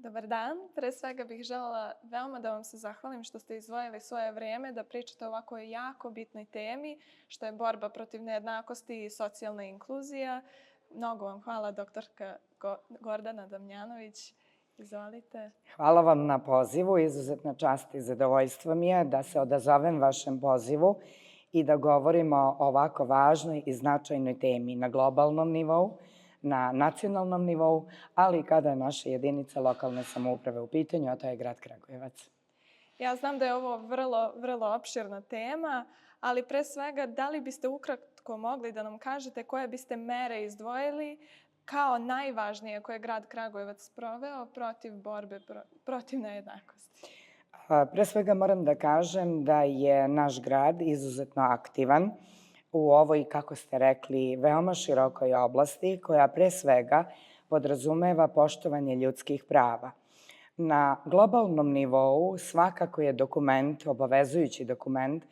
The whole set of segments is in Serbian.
Dobar dan. Pre svega bih želela veoma da vam se zahvalim što ste izdvojili svoje vrijeme da pričate o ovako jako bitnoj temi, što je borba protiv nejednakosti i socijalna inkluzija. Mnogo vam hvala, doktorka Gordana Damjanović. Izvolite. Hvala vam na pozivu. Izuzetna čast i zadovoljstvo mi je da se odazovem vašem pozivu i da govorimo o ovako važnoj i značajnoj temi na globalnom nivou, na nacionalnom nivou, ali i kada je naša jedinica lokalne samouprave u pitanju, a to je grad Kragujevac. Ja znam da je ovo vrlo opširna tema, ali pre svega da li biste ukratko mogli da nam kažete koje biste mere izdvojili kao najvažnije koje je grad Kragujevac sproveo protiv borbe protiv nejednakosti? Pre svega moram da kažem da je naš grad izuzetno aktivan u ovoj, kako ste rekli, veoma širokoj oblasti koja pre svega podrazumeva poštovanje ljudskih prava. Na globalnom nivou svakako je dokument, obavezujući dokument,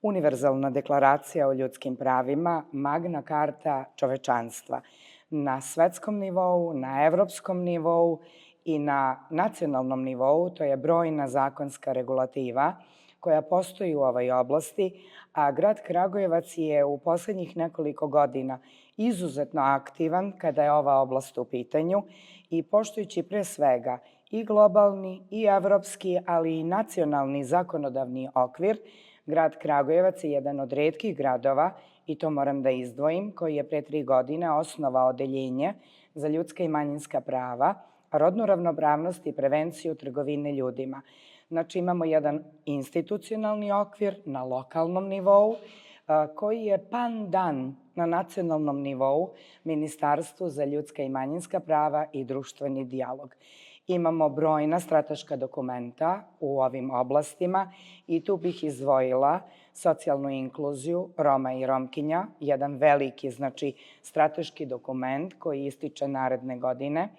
Univerzalna deklaracija o ljudskim pravima, Magna Carta čovečanstva. Na svetskom nivou, na evropskom nivou i na nacionalnom nivou, to je brojna zakonska regulativa koja postoji u ovoj oblasti, a grad Kragujevac je u poslednjih nekoliko godina izuzetno aktivan kada je ova oblast u pitanju i poštujući pre svega i globalni, i evropski, ali i nacionalni zakonodavni okvir, grad Kragujevac je jedan od retkih gradova, i to moram da izdvojim, koji je pre 3 godine osnovao odeljenje za ljudska i manjinska prava, rodnu ravnopravnost i prevenciju trgovine ljudima. Znači, imamo jedan institucionalni okvir na lokalnom nivou, koji je pandan na nacionalnom nivou Ministarstvu za ljudska i manjinska prava i društveni dijalog. Imamo brojna strateška dokumenta u ovim oblastima i tu bih izdvojila socijalnu inkluziju Roma i Romkinja, jedan veliki, strateški dokument koji ističe naredne godine.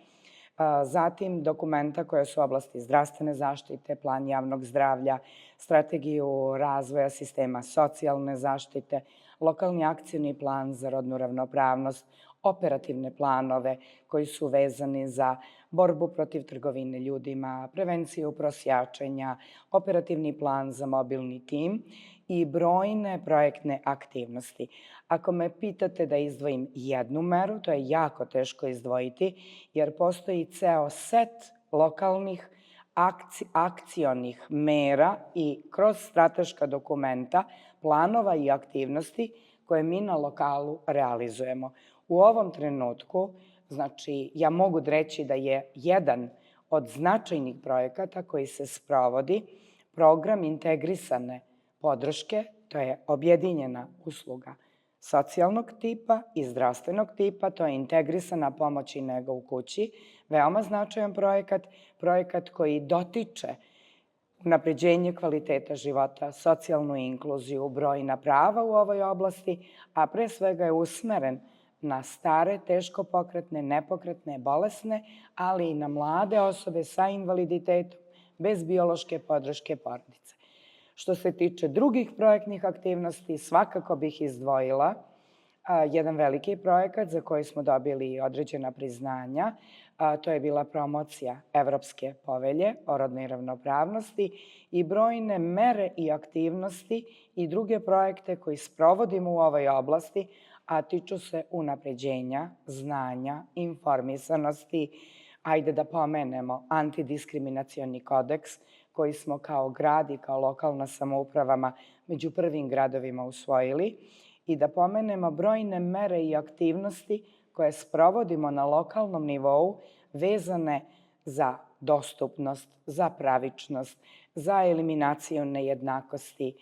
Zatim dokumenta koje su oblasti zdravstvene zaštite, plan javnog zdravlja, strategiju razvoja sistema socijalne zaštite, lokalni akcioni plan za rodnu ravnopravnost, operativne planove koji su vezani za borbu protiv trgovine ljudima, prevenciju prosjačenja, operativni plan za mobilni tim i brojne projektne aktivnosti. Ako me pitate da izdvojim jednu meru, to je jako teško izdvojiti, jer postoji ceo set lokalnih akcionih mera i kroz strateška dokumenta, planova i aktivnosti koje mi na lokalu realizujemo. U ovom trenutku, ja mogu reći da je jedan od značajnih projekata koji se sprovodi program integrisane podrške, to je objedinjena usluga socijalnog tipa i zdravstvenog tipa, to je integrisana pomoć i nega u kući, veoma značajan projekat koji dotiče unapređenje kvaliteta života, socijalnu inkluziju, brojna prava u ovoj oblasti, a pre svega je usmeren na stare, teško pokretne, nepokretne, bolesne, ali i na mlade osobe sa invaliditetom, bez biološke podrške porodice. Što se tiče drugih projektnih aktivnosti, svakako bih izdvojila jedan veliki projekat za koji smo dobili određena priznanja. To je bila promocija Evropske povelje o rodnoj ravnopravnosti i brojne mere i aktivnosti i druge projekte koji sprovodimo u ovoj oblasti, a tiču se unapređenja, znanja, informisanosti. Ajde da pomenemo antidiskriminacioni kodeks koji smo kao grad i kao lokalna samoupravama među prvim gradovima usvojili i da pomenemo brojne mere i aktivnosti koje sprovodimo na lokalnom nivou vezane za dostupnost, za pravičnost, za eliminaciju nejednakosti,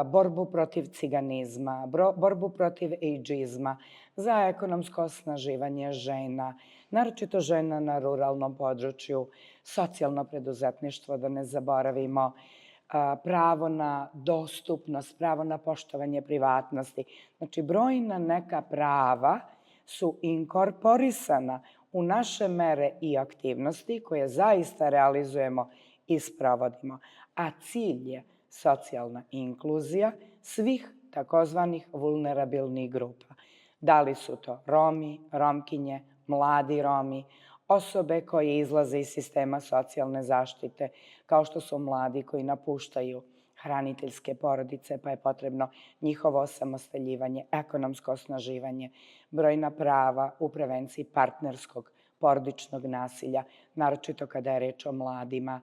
borbu protiv ciganizma, borbu protiv ejdžizma, za ekonomsko osnaživanje žena, naročito žena na ruralnom području, socijalno preduzetništvo, da ne zaboravimo, pravo na dostupnost, pravo na poštovanje privatnosti. Znači, brojna neka prava su inkorporisana u naše mere i aktivnosti koje zaista realizujemo i sprovodimo. A cilj je socijalna inkluzija svih takozvanih vulnerabilnih grupa. Da li su to Romi, Romkinje, mladi Romi, osobe koje izlaze iz sistema socijalne zaštite, kao što su mladi koji napuštaju hraniteljske porodice, pa je potrebno njihovo osamostaljivanje, ekonomsko osnaživanje, brojna prava u prevenciji partnerskog porodičnog nasilja, naročito kada je reč o mladima.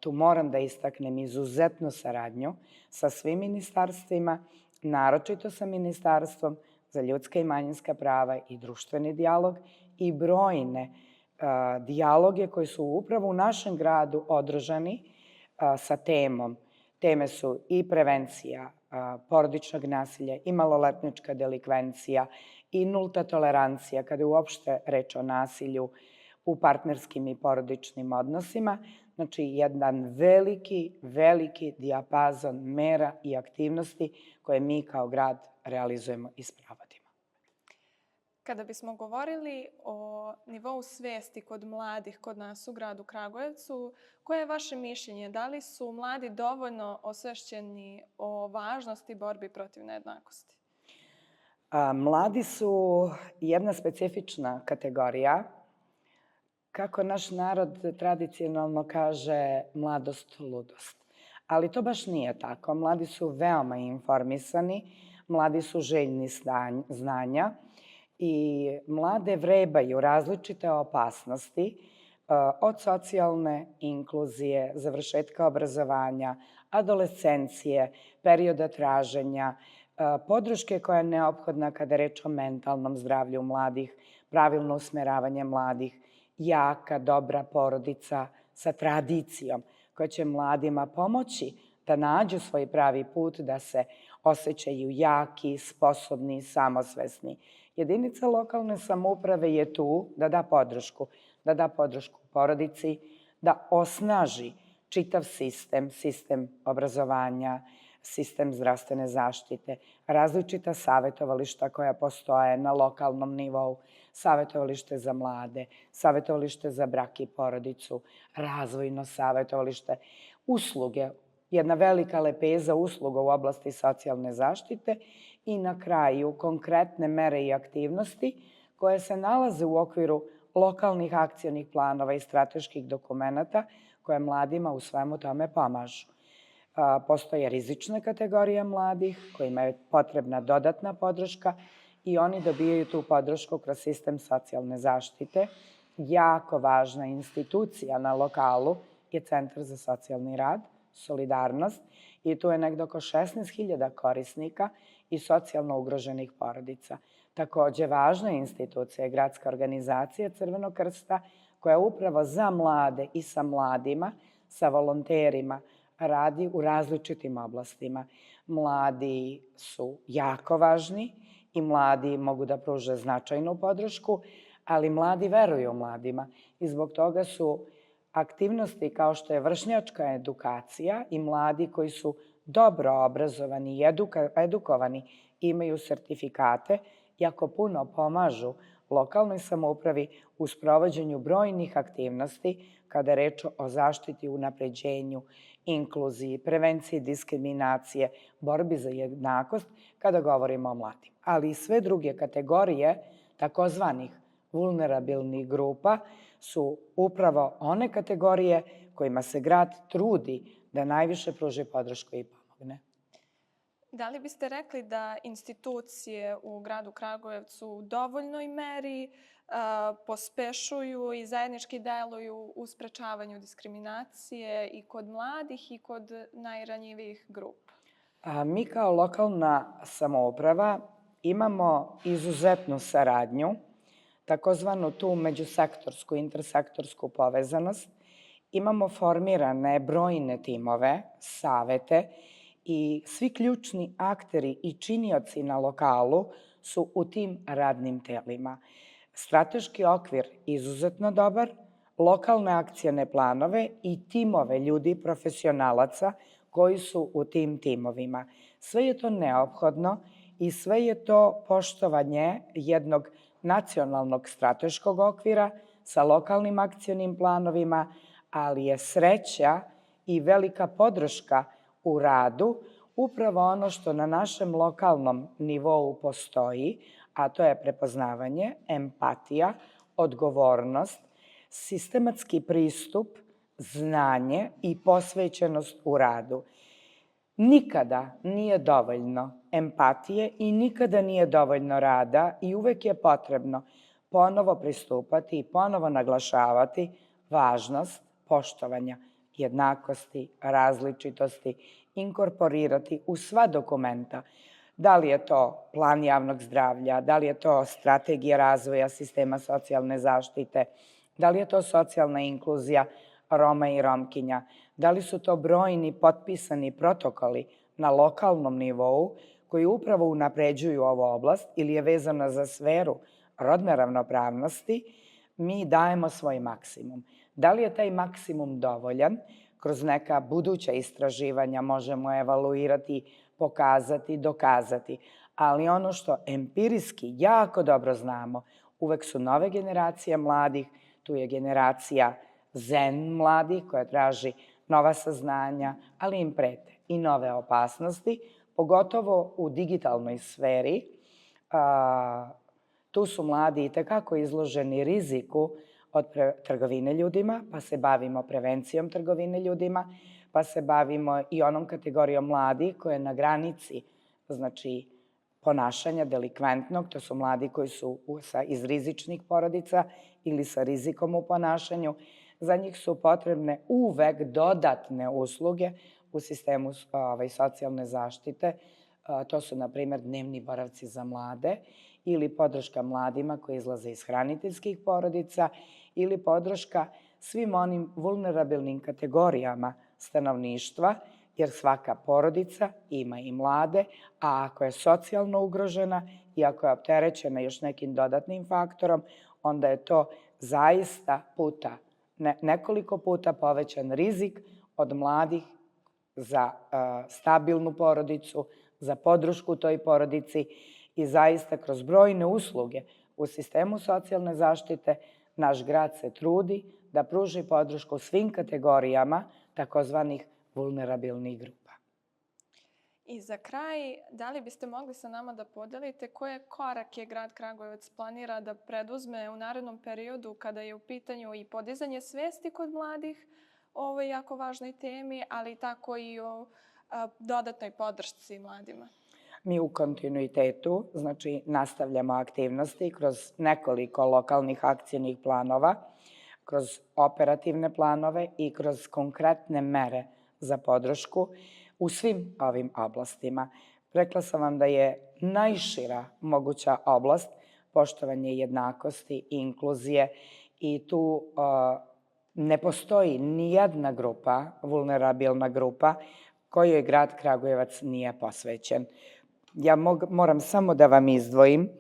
Tu moram da istaknem izuzetnu saradnju sa svim ministarstvima, naročito sa Ministarstvom za ljudska i manjinska prava i društveni dijalog i brojne dijaloge koji su upravo u našem gradu održani sa temom. Teme su i prevencija porodičnog nasilja, i maloletnička delikvencija, i nulta tolerancija kada je uopšte reč o nasilju u partnerskim i porodičnim odnosima. Znači, jedan veliki dijapazon mera i aktivnosti koje mi kao grad realizujemo i sprovodimo. Kada bismo govorili o nivou svesti kod mladih kod nas u gradu Kragujevcu, koje je vaše mišljenje? Da li su mladi dovoljno osvešćeni o važnosti borbi protiv nejednakosti? Mladi su jedna specifična kategorija. Kako naš narod tradicionalno kaže, mladost, ludost. Ali to baš nije tako. Mladi su veoma informisani, mladi su željni znanja i mlade vrebaju različite opasnosti od socijalne inkluzije, završetka obrazovanja, adolescencije, perioda traženja, podrške koja je neophodna kada je reč o mentalnom zdravlju mladih, pravilno usmeravanje mladih, jaka, dobra porodica sa tradicijom koja će mladima pomoći da nađu svoj pravi put, da se osjećaju jaki, sposobni, samosvesni. Jedinica lokalne samouprave je tu da da podršku porodici, da osnaži čitav sistem obrazovanja, sistem zdravstvene zaštite, različita savjetovališta koja postoje na lokalnom nivou, savjetovalište za mlade, savjetovalište za brak i porodicu, razvojno savjetovalište, usluge, jedna velika lepeza usluga u oblasti socijalne zaštite i na kraju konkretne mere i aktivnosti koje se nalaze u okviru lokalnih akcionih planova i strateških dokumenata koje mladima u svemu tome pomažu. Postoje rizične kategorije mladih kojima je potrebna dodatna podrška i oni dobijaju tu podršku kroz sistem socijalne zaštite. Jako važna institucija na lokalu je Centar za socijalni rad, Solidarnost, i tu je negde oko 16.000 korisnika i socijalno ugroženih porodica. Takođe, važna institucija je gradska organizacija Crvenog krsta koja upravo za mlade i sa mladima, sa volonterima, radi u različitim oblastima. Mladi su jako važni i mladi mogu da pruže značajnu podršku, ali mladi veruju mladima i zbog toga su aktivnosti kao što je vršnjačka edukacija i mladi koji su dobro obrazovani i edukovani imaju sertifikate, jako puno pomažu lokalnoj samoupravi u sprovođenju brojnih aktivnosti kada je reč o zaštiti, unapređenju, inkluziji, prevenciji diskriminacije, borbi za jednakost kada govorimo o mladima. Ali i sve druge kategorije takozvanih vulnerabilnih grupa su upravo one kategorije kojima se grad trudi da najviše pruži podršku i pomogne. Da li biste rekli da institucije u gradu Kragujevcu u dovoljnoj meri pospešuju i zajednički deluju u sprečavanju diskriminacije i kod mladih i kod najranjivijih grupa? Mi kao lokalna samouprava imamo izuzetnu saradnju, takozvanu tu međusektorsku, intersektorsku povezanost. Imamo formirane brojne timove, savete i svi ključni akteri i činioci na lokalu su u tim radnim telima. Strateški okvir izuzetno dobar, lokalne akcione planove i timove ljudi, profesionalaca koji su u tim timovima. Sve je to neophodno i sve je to poštovanje jednog nacionalnog strateškog okvira sa lokalnim akcionim planovima, ali je sreća i velika podrška u radu upravo ono što na našem lokalnom nivou postoji, a to je prepoznavanje, empatija, odgovornost, sistematski pristup, znanje i posvećenost u radu. Nikada nije dovoljno empatije i nikada nije dovoljno rada i uvek je potrebno ponovo pristupati i ponovo naglašavati važnost poštovanja jednakosti, različitosti, inkorporirati u sva dokumenta. Da li je to plan javnog zdravlja, da li je to strategija razvoja sistema socijalne zaštite, da li je to socijalna inkluzija Roma i Romkinja, da li su to brojni potpisani protokoli na lokalnom nivou koji upravo unapređuju ovu oblast ili je vezana za sferu rodne ravnopravnosti, mi dajemo svoj maksimum. Da li je taj maksimum dovoljan? Kroz neka buduća istraživanja možemo evaluirati, pokazati, dokazati. Ali ono što empirijski jako dobro znamo, uvek su nove generacije mladih, tu je generacija zen mladih koja traži nova saznanja, ali im prete i nove opasnosti, pogotovo u digitalnoj sferi. Tu su mladi itekako izloženi riziku od trgovine ljudima, pa se bavimo prevencijom trgovine ljudima, pa se bavimo i onom kategorijom mladih koja je na granici, znači ponašanja delikventnog, to su mladi koji su iz rizičnih porodica ili sa rizikom u ponašanju. Za njih su potrebne uvek dodatne usluge u sistemu socijalne zaštite. To su, na primjer, dnevni boravci za mlade ili podrška mladima koji izlaze iz hraniteljskih porodica ili podrška svim onim vulnerabilnim kategorijama stanovništva, jer svaka porodica ima i mlade, a ako je socijalno ugrožena i ako je opterećena još nekim dodatnim faktorom, onda je to zaista nekoliko puta povećan rizik od mladih za stabilnu porodicu, za podršku toj porodici i zaista kroz brojne usluge u sistemu socijalne zaštite naš grad se trudi da pruži podršku svim kategorijama takozvanih vulnerabilnih grupa. I za kraj, da li biste mogli sa nama da podelite koje korake grad Kragujevac planira da preduzme u narednom periodu kada je u pitanju i podizanje svesti kod mladih o ovoj jako važnoj temi, ali tako i o dodatnoj podršci mladima? Mi u kontinuitetu, znači, nastavljamo aktivnosti kroz nekoliko lokalnih akcijnih planova, kroz operativne planove i kroz konkretne mere za podršku u svim ovim oblastima. Rekla sam vam da je najšira moguća oblast poštovanje jednakosti i inkluzije i tu ne postoji nijedna grupa, vulnerabilna grupa, kojoj grad Kragujevac nije posvećen. Ja moram samo da vam izdvojim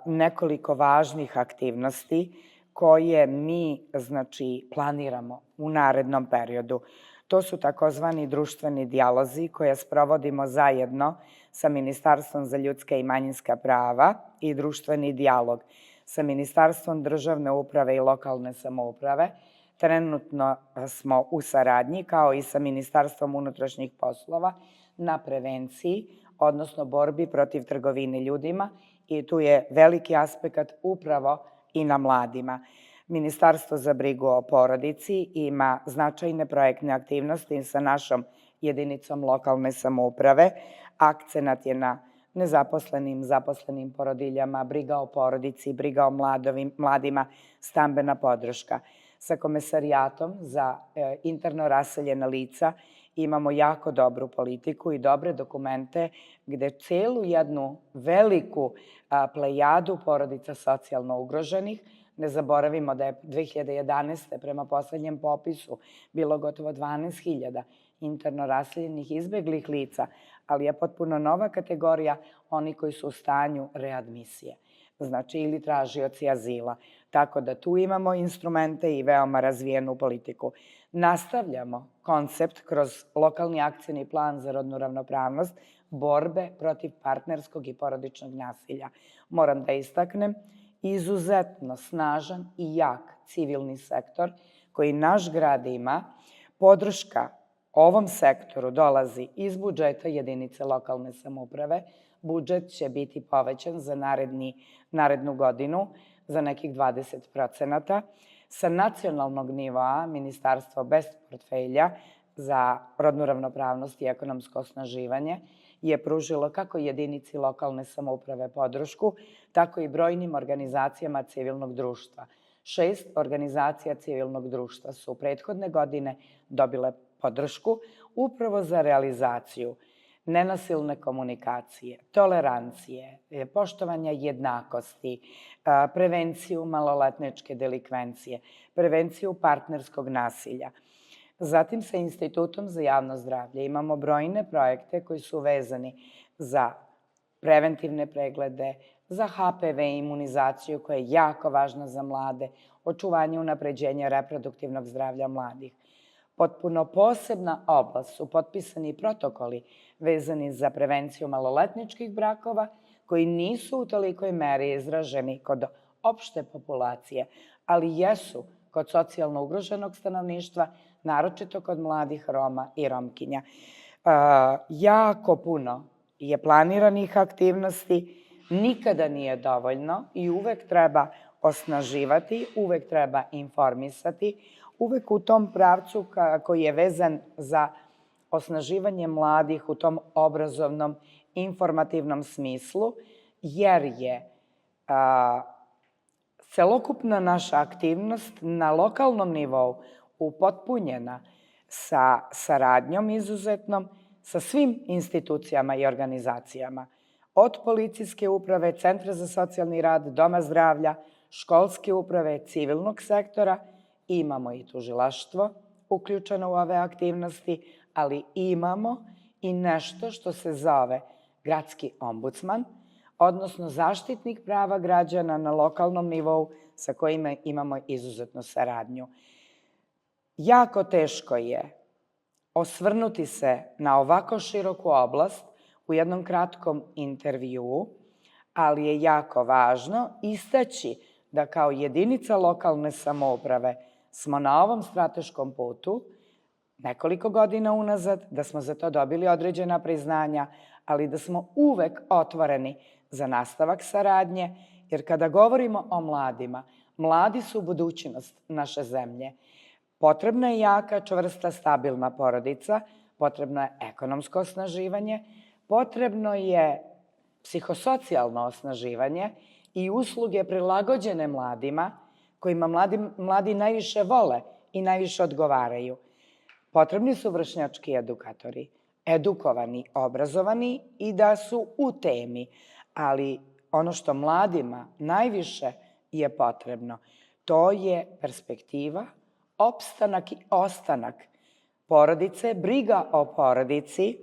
nekoliko važnih aktivnosti koje mi, znači, planiramo u narednom periodu. To su takozvani društveni dijalozi koje sprovodimo zajedno sa Ministarstvom za ljudska i manjinska prava i društveni dijalog sa Ministarstvom državne uprave i lokalne samouprave. Trenutno smo u saradnji kao i sa Ministarstvom unutrašnjih poslova na prevenciji, odnosno borbi protiv trgovine ljudima i tu je veliki aspekt upravo i na mladima. Ministarstvo za brigu o porodici ima značajne projektne aktivnosti sa našom jedinicom lokalne samouprave. Akcenat je na nezaposlenim, zaposlenim porodiljama, briga o porodici, briga o mladima, stambena podrška. Sa Komesarijatom za interno raseljena lica imamo jako dobru politiku i dobre dokumente gde celu jednu veliku plejadu porodica socijalno ugroženih. Ne zaboravimo da je 2011. prema poslednjem popisu bilo gotovo 12.000 interno raseljenih izbeglih lica, ali je potpuno nova kategorija oni koji su u stanju readmisije, znači ili tražioci azila. Tako da tu imamo instrumente i veoma razvijenu politiku. Nastavljamo koncept kroz lokalni akcioni plan za rodnu ravnopravnost borbe protiv partnerskog i porodičnog nasilja. Moram da istaknem izuzetno snažan i jak civilni sektor koji naš grad ima. Podrška ovom sektoru dolazi iz budžeta jedinice lokalne samouprave. Budžet će biti povećan za narednu godinu za nekih 20%. Sa nacionalnog nivoa Ministarstvo bez portfelja za rodnu ravnopravnost i ekonomsko osnaživanje je pružilo kako jedinici lokalne samouprave podršku, tako i brojnim organizacijama civilnog društva. 6 organizacija civilnog društva su prethodne godine dobile podršku upravo za realizaciju nenasilne komunikacije, tolerancije, poštovanja jednakosti, prevenciju maloletničke delikvencije, prevenciju partnerskog nasilja. Zatim sa Institutom za javno zdravlje imamo brojne projekte koji su vezani za preventivne preglede, za HPV imunizaciju koja je jako važna za mlade, očuvanje unapređenja reproduktivnog zdravlja mladih. Potpuno posebna oblast su potpisani protokoli vezani za prevenciju maloletničkih brakova koji nisu u tolikoj meri izraženi kod opšte populacije, ali jesu kod socijalno ugroženog stanovništva, naročito kod mladih Roma i Romkinja. Jako puno je planiranih aktivnosti, nikada nije dovoljno i uvek treba osnaživati, uvek treba informisati, uvek u tom pravcu koji je vezan za osnaživanje mladih u tom obrazovnom, informativnom smislu, jer je celokupna naša aktivnost na lokalnom nivou upotpunjena sa saradnjom izuzetnom, sa svim institucijama i organizacijama. Od policijske uprave, Centra za socijalni rad, Doma zdravlja, školske uprave, civilnog sektora, imamo i tužilaštvo uključeno u ove aktivnosti, ali imamo i nešto što se zove gradski ombudsman, odnosno zaštitnik prava građana na lokalnom nivou sa kojima imamo izuzetnu saradnju. Jako teško je osvrnuti se na ovako široku oblast u jednom kratkom intervjuu, ali je jako važno istaći da kao jedinica lokalne samouprave smo na ovom strateškom putu nekoliko godina unazad, da smo za to dobili određena priznanja, ali da smo uvek otvoreni za nastavak saradnje, jer kada govorimo o mladima, mladi su budućnost naše zemlje. Potrebna je jaka, čvrsta, stabilna porodica, potrebno je ekonomsko osnaživanje, potrebno je psihosocijalno osnaživanje i usluge prilagođene mladima, kojima mladi najviše vole i najviše odgovaraju. Potrebni su vršnjački edukatori, edukovani, obrazovani i da su u temi, ali ono što mladima najviše je potrebno, to je perspektiva, opstanak i ostanak porodice, briga o porodici,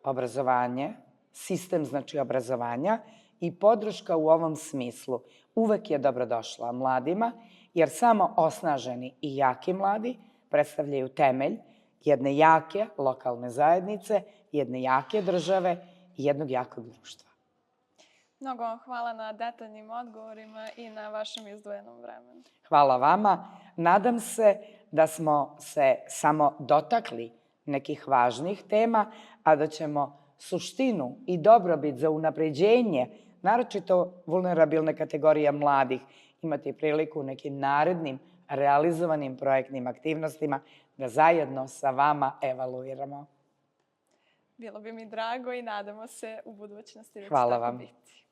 obrazovanje, sistem znači obrazovanja i podrška u ovom smislu uvek je dobrodošla mladima, jer samo osnaženi i jaki mladi predstavljaju temelj jedne jake lokalne zajednice, jedne jake države i jednog jakog društva. Mnogo vam hvala na detaljnim odgovorima i na vašem izdvojenom vremenu. Hvala vama. Nadam se da smo se samo dotakli nekih važnih tema, a da ćemo suštinu i dobrobit za unapređenje, naročito vulnerabilne kategorije mladih, imati priliku u nekim narednim realizovanim projektnim aktivnostima da zajedno sa vama evaluiramo. Bilo bi mi drago i nadamo se u budućnosti da će Hvala tako vam. biti.